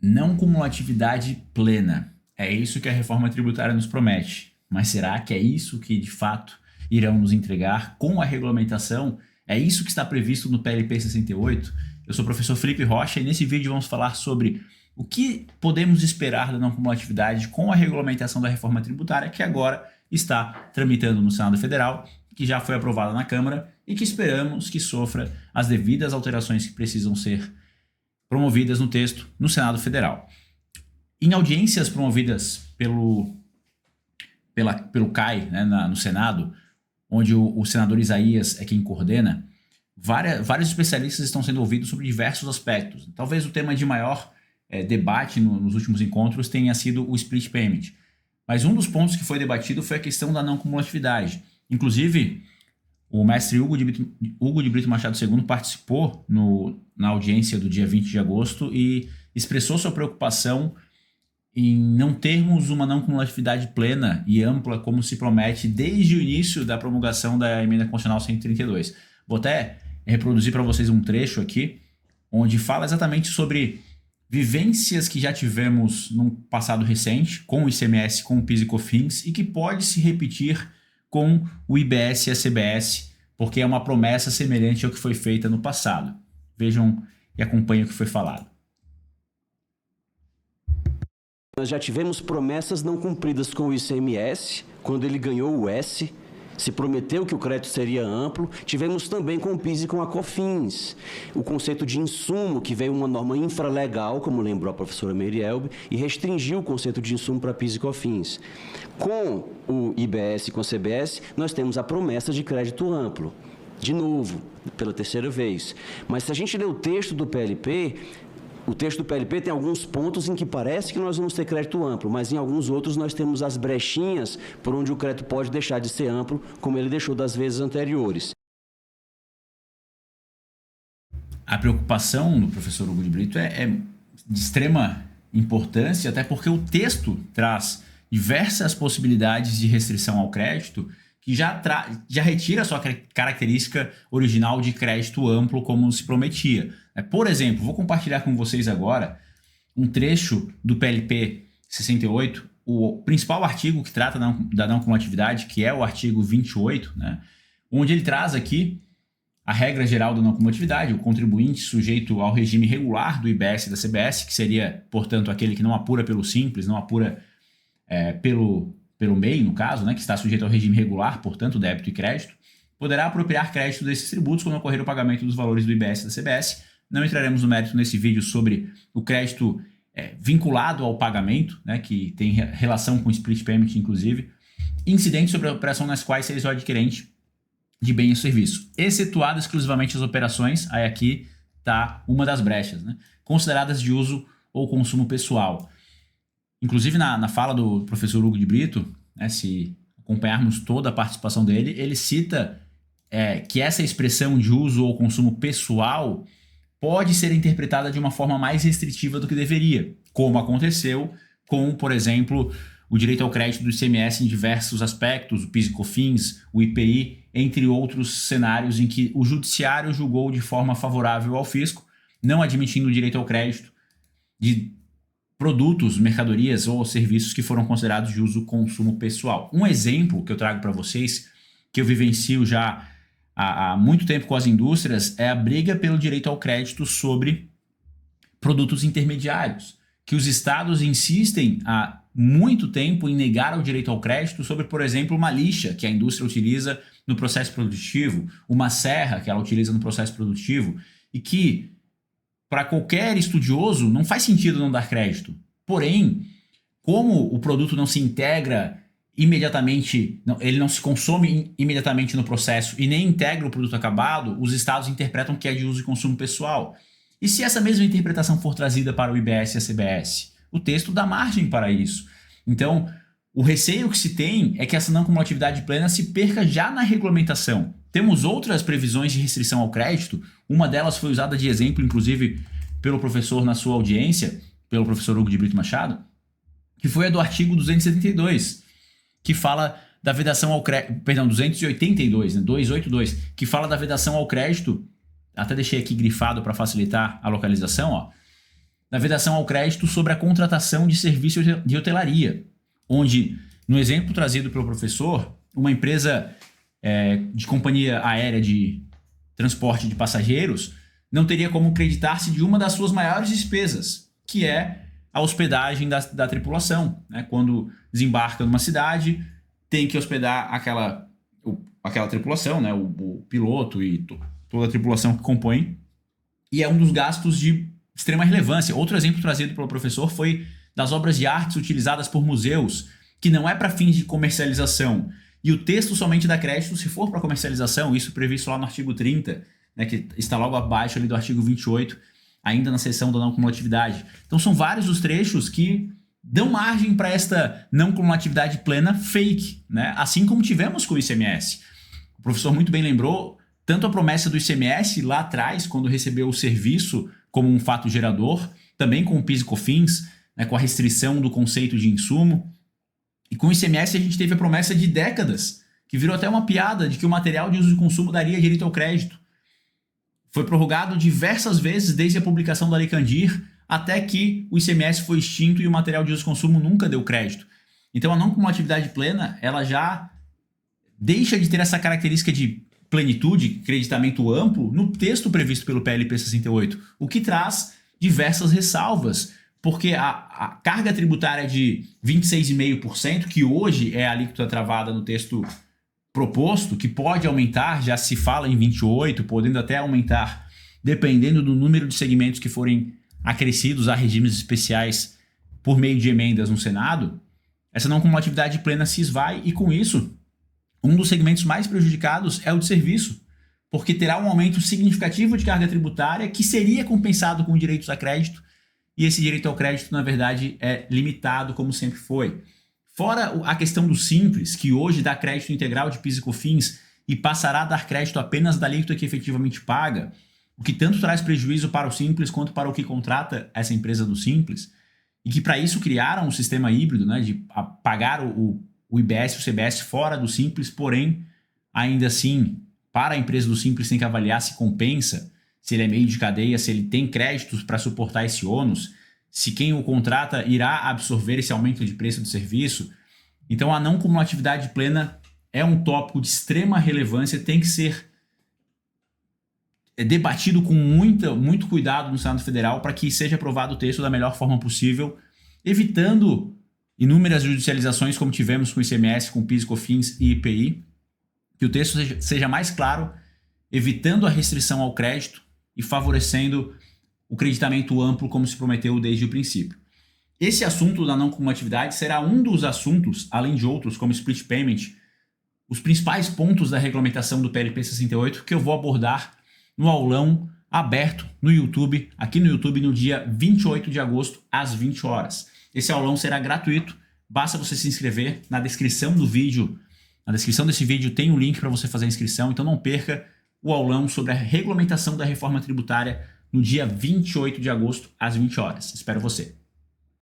Não cumulatividade plena. É isso que a reforma tributária nos promete. Mas será que é isso que, de fato, irão nos entregar com a regulamentação? É isso que está previsto no PLP 68? Eu sou o professor Felipe Rocha e nesse vídeo vamos falar sobre o que podemos esperar da não cumulatividade com a regulamentação da reforma tributária que agora está tramitando no Senado Federal, que já foi aprovada na Câmara e que esperamos que sofra as devidas alterações que precisam ser promovidas no texto no Senado Federal. Em audiências promovidas pelo CAI, né, no Senado, onde o senador Isaías é quem coordena, vários especialistas estão sendo ouvidos sobre diversos aspectos. Talvez o tema de maior debate nos últimos encontros tenha sido o split payment. Mas um dos pontos que foi debatido foi a questão da não cumulatividade. Inclusive, o mestre Hugo de Brito Machado II participou na audiência do dia 20 de agosto e expressou sua preocupação em não termos uma não cumulatividade plena e ampla como se promete desde o início da promulgação da Emenda Constitucional 132. Vou até reproduzir para vocês um trecho aqui, onde fala exatamente sobre vivências que já tivemos num passado recente, com o ICMS, com o PIS e COFINS, e que pode se repetir com o IBS e a CBS, porque é uma promessa semelhante ao que foi feita no passado. Vejam e acompanhem o que foi falado. Nós já tivemos promessas não cumpridas com o ICMS, quando ele ganhou o S, se prometeu que o crédito seria amplo. Tivemos também com o PIS e com a COFINS. O conceito de insumo, que veio uma norma infralegal, como lembrou a professora Meirielbe, e restringiu o conceito de insumo para PIS e COFINS. Com o IBS e com a CBS, nós temos a promessa de crédito amplo. De novo, pela terceira vez. Mas se a gente ler o texto do PLP, o texto do PLP tem alguns pontos em que parece que nós vamos ter crédito amplo, mas em alguns outros nós temos as brechinhas por onde o crédito pode deixar de ser amplo, como ele deixou das vezes anteriores. A preocupação do professor Hugo de Brito é de extrema importância, até porque o texto traz diversas possibilidades de restrição ao crédito que já retira a sua característica original de crédito amplo, como se prometia. Por exemplo, vou compartilhar com vocês agora um trecho do PLP 68, o principal artigo que trata da não cumulatividade, que é o artigo 28, né, onde ele traz aqui a regra geral da não cumulatividade, o contribuinte sujeito ao regime regular do IBS e da CBS, que seria, portanto, aquele que não apura pelo Simples, não apura pelo MEI, no caso, né, que está sujeito ao regime regular, portanto, débito e crédito, poderá apropriar crédito desses tributos quando ocorrer o pagamento dos valores do IBS e da CBS. Não entraremos no mérito nesse vídeo sobre o crédito vinculado ao pagamento, né, que tem relação com o split payment, inclusive, incidentes sobre a operação nas quais seja o adquirente de bem ou serviço, excetuado exclusivamente as operações, aí aqui está uma das brechas, né, consideradas de uso ou consumo pessoal. Inclusive, na fala do professor Hugo de Brito, né, se acompanharmos toda a participação dele, ele cita que essa expressão de uso ou consumo pessoal pode ser interpretada de uma forma mais restritiva do que deveria, como aconteceu com, por exemplo, o direito ao crédito do ICMS em diversos aspectos, o PIS e COFINS, o IPI, entre outros cenários em que o judiciário julgou de forma favorável ao fisco, não admitindo o direito ao crédito de produtos, mercadorias ou serviços que foram considerados de uso consumo pessoal. Um exemplo que eu trago para vocês, que eu vivencio já há muito tempo com as indústrias, é a briga pelo direito ao crédito sobre produtos intermediários, que os estados insistem há muito tempo em negar o direito ao crédito sobre, por exemplo, uma lixa que a indústria utiliza no processo produtivo, uma serra que ela utiliza no processo produtivo, e que, para qualquer estudioso, não faz sentido não dar crédito. Porém, como o produto não se integra imediatamente, ele não se consome imediatamente no processo e nem integra o produto acabado, os estados interpretam que é de uso e consumo pessoal. E se essa mesma interpretação for trazida para o IBS e a CBS? O texto dá margem para isso. Então, o receio que se tem é que essa não cumulatividade plena se perca já na regulamentação. Temos outras previsões de restrição ao crédito, uma delas foi usada de exemplo, inclusive, pelo professor na sua audiência, pelo professor Hugo de Brito Machado, que foi a do artigo 272, que fala da vedação ao crédito, perdão, 282, né, 282, que fala da vedação ao crédito, até deixei aqui grifado para facilitar a localização, ó, da vedação ao crédito sobre a contratação de serviços de hotelaria, onde, no exemplo trazido pelo professor, uma empresa de companhia aérea de transporte de passageiros não teria como creditar-se de uma das suas maiores despesas, que é a hospedagem da tripulação. Né? Quando desembarca numa cidade, tem que hospedar aquela tripulação, né? o piloto e toda a tripulação que compõe, e é um dos gastos de extrema relevância. Outro exemplo trazido pelo professor foi das obras de artes utilizadas por museus, que não é para fins de comercialização. E o texto somente dá crédito se for para comercialização, isso previsto lá no artigo 30, né, que está logo abaixo ali do artigo 28, ainda na seção da não cumulatividade. Então são vários os trechos que dão margem para esta não cumulatividade plena fake, né? Assim como tivemos com o ICMS. O professor muito bem lembrou, tanto a promessa do ICMS lá atrás, quando recebeu o serviço como um fato gerador, também com o PIS e COFINS, né, com a restrição do conceito de insumo. E com o ICMS a gente teve a promessa de décadas, que virou até uma piada, de que o material de uso de consumo daria direito ao crédito. Foi prorrogado diversas vezes desde a publicação da Lei Candir, até que o ICMS foi extinto e o material de uso de consumo nunca deu crédito. Então a não cumulatividade plena, ela já deixa de ter essa característica de plenitude, creditamento amplo, no texto previsto pelo PLP 68, o que traz diversas ressalvas, porque a carga tributária de 26,5%, que hoje é a alíquota travada no texto proposto, que pode aumentar, já se fala em 28%, podendo até aumentar, dependendo do número de segmentos que forem acrescidos a regimes especiais por meio de emendas no Senado, essa não cumulatividade plena se esvai e, com isso, um dos segmentos mais prejudicados é o de serviço, porque terá um aumento significativo de carga tributária que seria compensado com direitos a crédito, e esse direito ao crédito, na verdade, é limitado, como sempre foi. Fora a questão do Simples, que hoje dá crédito integral de PIS e COFINS e passará a dar crédito apenas da alíquota que efetivamente paga, o que tanto traz prejuízo para o Simples quanto para o que contrata essa empresa do Simples, e que para isso criaram um sistema híbrido, né, de pagar o IBS e o CBS fora do Simples, porém, ainda assim, para a empresa do Simples tem que avaliar se compensa, se ele é meio de cadeia, se ele tem créditos para suportar esse ônus, se quem o contrata irá absorver esse aumento de preço do serviço. Então a não cumulatividade plena é um tópico de extrema relevância, tem que ser debatido com muito cuidado no Senado Federal para que seja aprovado o texto da melhor forma possível, evitando inúmeras judicializações como tivemos com o ICMS, com PIS, COFINS e IPI, que o texto seja mais claro, evitando a restrição ao crédito e favorecendo o creditamento amplo como se prometeu desde o princípio. Esse assunto da não cumulatividade será um dos assuntos, além de outros como split payment, os principais pontos da regulamentação do PLP 68 que eu vou abordar no aulão aberto no YouTube, aqui no YouTube, no dia 28 de agosto, às 20 horas. Esse aulão será gratuito, basta você se inscrever na descrição do vídeo. Na descrição desse vídeo tem um link para você fazer a inscrição, então não perca o aulão sobre a regulamentação da reforma tributária no dia 28 de agosto, às 20 horas. Espero você.